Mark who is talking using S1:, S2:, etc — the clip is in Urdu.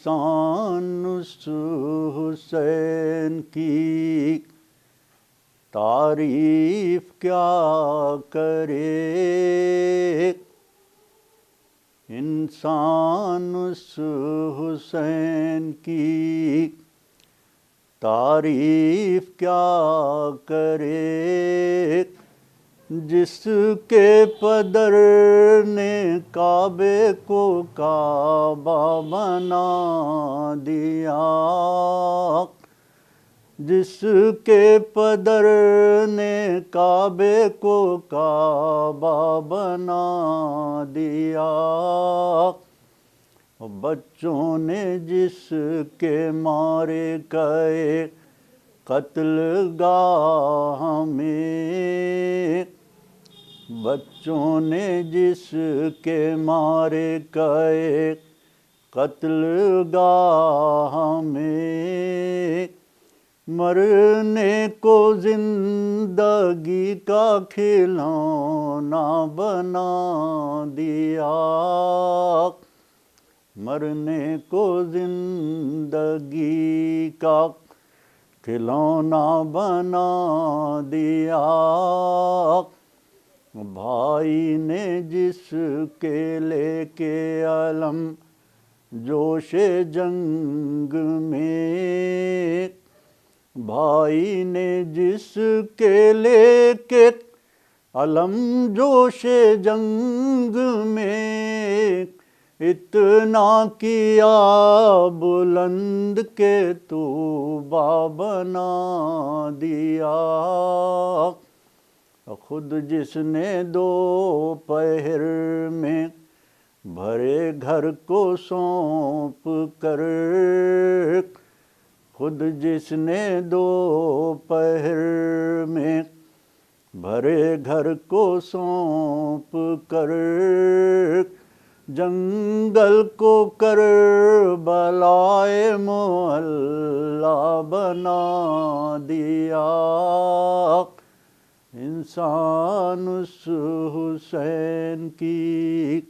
S1: انسان اس حسین کی تعریف کیا کرے، انسان اس حسین کی تعریف کیا کرے، جس کے پدر نے کعبے کو کعبہ بنا دیا، جس کے پدر نے کعبے کو کعبہ بنا دیا، بچوں نے جس کے مارے گئے قتل گاہ میں، بچوں نے جس کے مارے گئے قتل گاہ میں، مرنے کو زندگی کا کھلونا بنا دیا، مرنے کو زندگی کا کھلونا بنا دیا، بھائی نے جس کے لے کے علم جوش جنگ میں، بھائی نے جس کے لے کے علم جوش جنگ میں، اتنا کیا بلند کہ طوبیٰ بنا دیا، خود جس نے دوپہر میں بھرے گھر کو سونپ کر، خود جس نے دوپہر میں بھرے گھر کو سونپ کر، جنگل کو کربلائے معلیٰ بنا دیا، انسان اس حسین کی